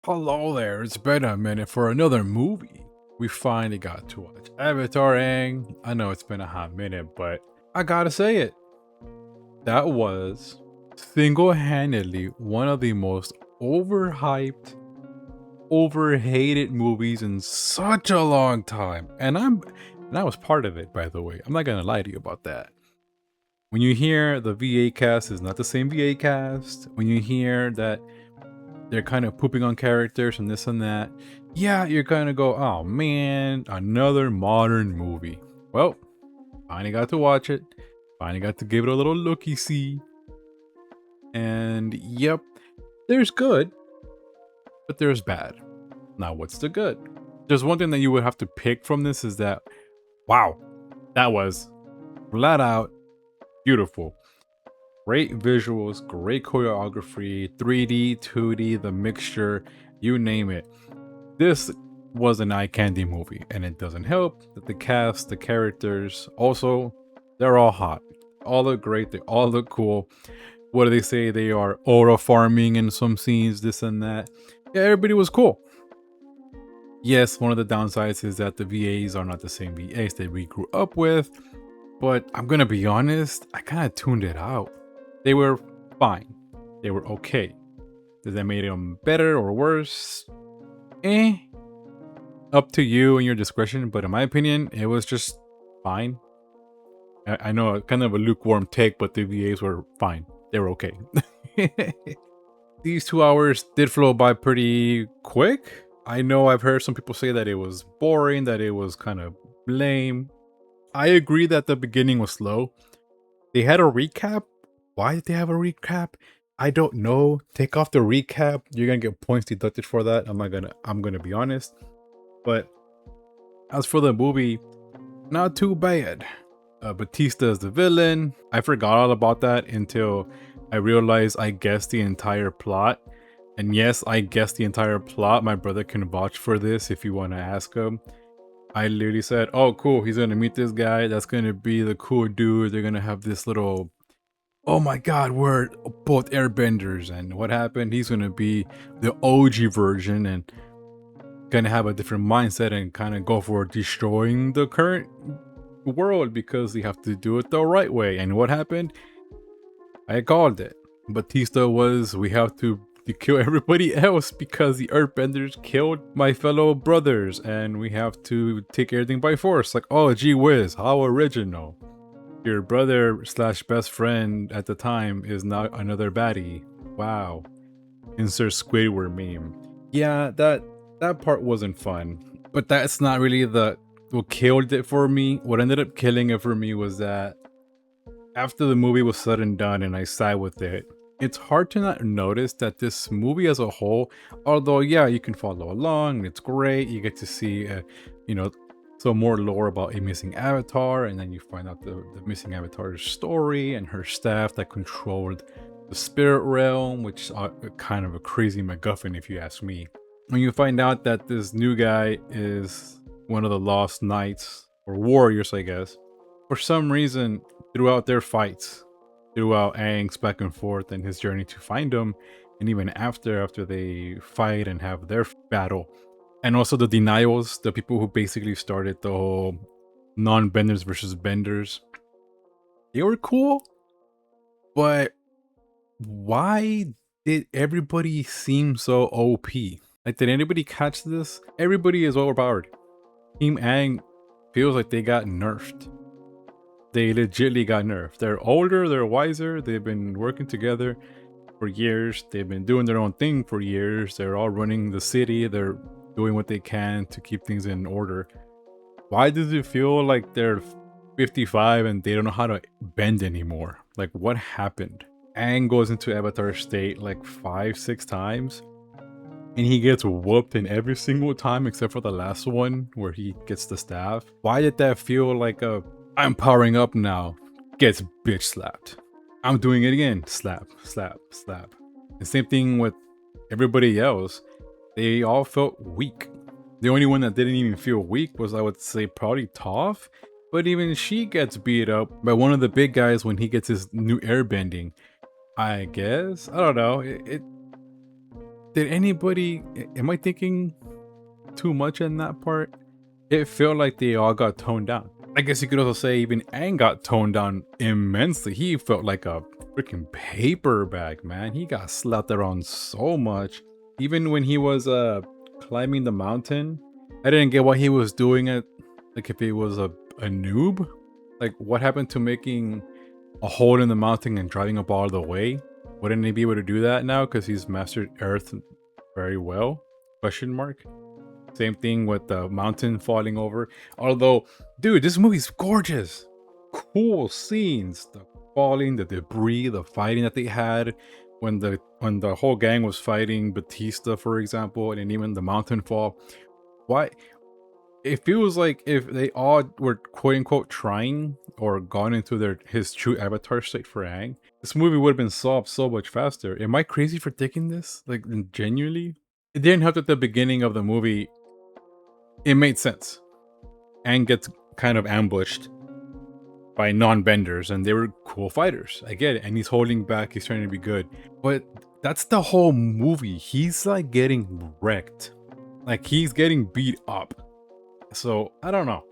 Hello there, it's been a minute for another movie. We finally got to watch Avatar Aang. I know it's been a hot minute, but I gotta say it. That was single-handedly one of the most overhyped, overhated movies in such a long time. And I was part of it, by the way. I'm not gonna lie to you about that. When you hear the VA cast is not the same VA cast, when you hear that they're kind of pooping on characters and this and that, yeah, you're gonna go, oh man, another modern movie. Well, finally got to watch it. Finally got to give it a little looky see. And yep, there's good, but there's bad. Now, what's the good? There's one thing that you would have to pick from this is that, wow, that was flat out beautiful. Great visuals, great choreography, 3D, 2D, the mixture, you name it. This was an eye candy movie, and it doesn't help that the cast, the characters, also, they're all hot. All look great, they all look cool. What do they say? They are aura farming in some scenes, this and that. Yeah, everybody was cool. Yes, one of the downsides is that the VAs are not the same VAs that we grew up with, but I'm gonna be honest, I kind of tuned it out. They were fine. They were okay. Does that make them better or worse? Eh. Up to you and your discretion, but in my opinion, it was just fine. I know kind of a lukewarm take, but the VAs were fine. They were okay. These 2 hours did flow by pretty quick. I know I've heard some people say that it was boring, that it was kind of lame. I agree that the beginning was slow. They had a recap. Why did they have a recap? I don't know. Take off the recap. You're gonna get points deducted for that. I'm gonna be honest. But as for the movie, not too bad. Batista is the villain. I forgot all about that until I realized I guessed the entire plot. And yes, I guessed the entire plot. My brother can vouch for this if you want to ask him. I literally said, oh cool, he's gonna meet this guy. That's gonna be the cool dude. They're gonna have this little, oh my god, we're both airbenders. And what happened? He's gonna be the OG version and gonna have a different mindset and kind of go for destroying the current world because they have to do it the right way. And what happened? I called it. Batista was, we have to kill everybody else because the earthbenders killed my fellow brothers and we have to take everything by force. Like, oh gee whiz, how original. Your brother slash best friend at the time is now another baddie. Wow. Insert Squidward meme. Yeah, that part wasn't fun. But that's not really what killed it for me. What ended up killing it for me was that after the movie was said and done and I sat with it, it's hard to not notice that this movie as a whole, although yeah, you can follow along, it's great, you get to see, some more lore about a missing avatar, and then you find out the missing avatar's story and her staff that controlled the spirit realm, which is kind of a crazy MacGuffin if you ask me. When you find out that this new guy is one of the lost knights, or warriors I guess, for some reason throughout their fights, throughout Aang's back and forth and his journey to find him, and even after they fight and have their battle, and also the denials, the people who basically started the whole non-benders versus benders, they were cool, but why did everybody seem so OP? Like, did anybody catch this? Everybody is overpowered. Team Aang feels like they got nerfed. They legitly got nerfed. They're older, they're wiser, they've been working together for years, they've been doing their own thing for years, they're all running the city, they're doing what they can to keep things in order. Why does it feel like they're 55 and they don't know how to bend anymore? Like, what happened? Aang goes into Avatar state like 5-6 times, and he gets whooped in every single time except for the last one where he gets the staff. Why did that feel like I'm powering up now, gets bitch slapped. I'm doing it again, slap, slap, slap. The same thing with everybody else. They all felt weak. The only one that didn't even feel weak was, I would say, probably Toph. But even she gets beat up by one of the big guys when he gets his new airbending. I guess, I don't know. Did anybody? Am I thinking too much in that part? It felt like they all got toned down. I guess you could also say even Aang got toned down immensely. He felt like a freaking paper bag, man. He got slapped around so much. Even when he was climbing the mountain, I didn't get why he was doing it. Like if he was a noob. Like what happened to making a hole in the mountain and driving up all the way? Wouldn't he be able to do that now because he's mastered Earth very well? Question mark. Same thing with the mountain falling over. Although, dude, this movie's gorgeous. Cool scenes. The falling, the debris, the fighting that they had when the whole gang was fighting Batista, for example, and even the mountain fall. Why? It feels like if they all were quote unquote trying or gone into his true avatar state for Aang, this movie would have been solved so much faster. Am I crazy for thinking this? Like genuinely? It didn't help at the beginning of the movie. It made sense. Aang gets kind of ambushed by non-benders, and they were cool fighters. I get it. And he's holding back. He's trying to be good. But that's the whole movie. He's like getting wrecked. Like he's getting beat up. So I don't know.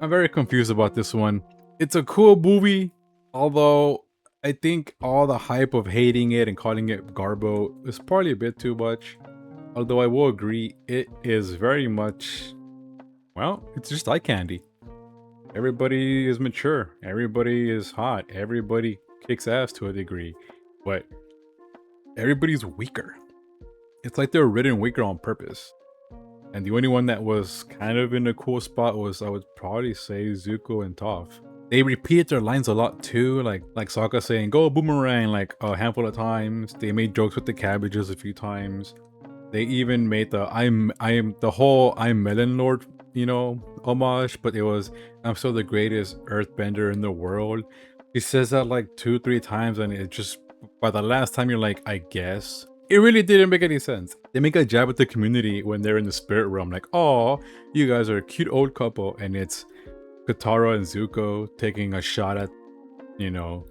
I'm very confused about this one. It's a cool movie, although I think all the hype of hating it and calling it garbo is probably a bit too much. Although I will agree, it is very much, well, it's just eye candy. Everybody is mature. Everybody is hot. Everybody kicks ass to a degree. But everybody's weaker. It's like they're written weaker on purpose. And the only one that was kind of in a cool spot was, I would probably say, Zuko and Toph. They repeated their lines a lot too, like Sokka saying, go boomerang, like a handful of times. They made jokes with the cabbages a few times. They even made the I'm Melon Lord, you know, homage, but it was I'm still the greatest earthbender in the world. He says that like 2-3 times, and it just by the last time you're like, I guess. It really didn't make any sense. They make a jab at the community when they're in the spirit realm, like, oh, you guys are a cute old couple, and it's Katara and Zuko taking a shot at, you know,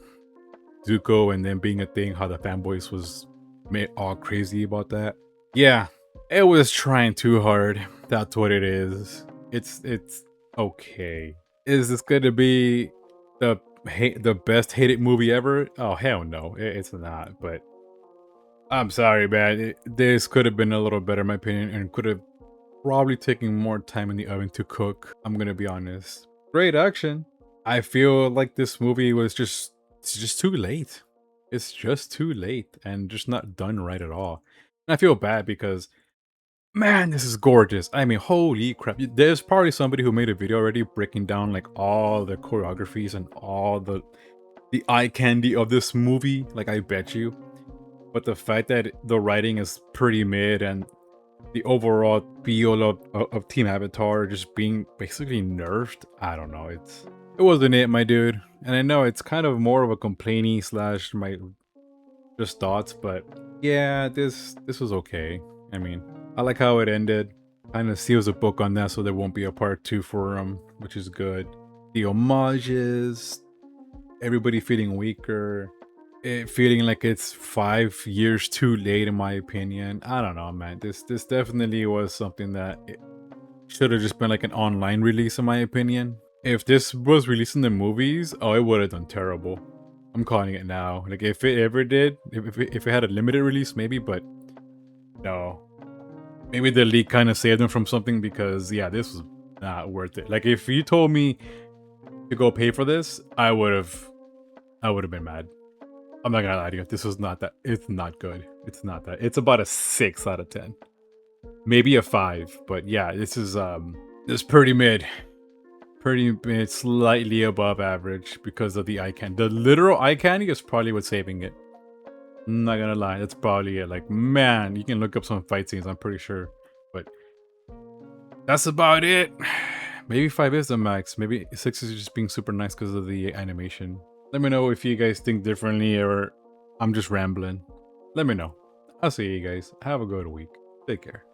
Zuko, and then being a thing, how the fanboys was made all crazy about that. Yeah, it was trying too hard. That's what it is. It's okay. Is this going to be the best hated movie ever? Oh hell no, it's not. But I'm sorry, man. This could have been a little better, in my opinion, and could have probably taken more time in the oven to cook. I'm gonna be honest. Great action. I feel like this movie was it's just too late. It's just too late and just not done right at all. And I feel bad because, man, this is gorgeous. I mean, holy crap. There's probably somebody who made a video already breaking down like all the choreographies and all the eye candy of this movie. Like, I bet you. But the fact that the writing is pretty mid and the overall feel of Team Avatar just being basically nerfed, I don't know. It wasn't it, my dude. And I know it's kind of more of a complainy / my just thoughts, but yeah, this was okay. I mean, I like how it ended. Kind of seals a book on that, so there won't be a part 2 for him, which is good. The homages, everybody feeling weaker, it feeling like it's 5 years too late, in my opinion. I don't know, man. This definitely was something that should have just been like an online release, in my opinion. If this was released in the movies, oh, it would have done terrible. I'm calling it now. Like, if it ever did, if it had a limited release, maybe, but no. Maybe the leak kind of saved them from something, because, yeah, this was not worth it. Like, if you told me to go pay for this, I would have been mad. I'm not gonna lie to you. This was not that. It's not good. It's not that. It's about a 6 out of 10. Maybe a 5, but yeah, this is pretty mid. Pretty mid, slightly above average because of the eye candy. The literal eye candy is probably what's saving it. I'm not gonna lie, that's probably it. Like, man, you can look up some fight scenes, I'm pretty sure. But that's about it. Maybe 5 is the max. Maybe 6 is just being super nice because of the animation. Let me know if you guys think differently or I'm just rambling. Let me know. I'll see you guys. Have a good week. Take care.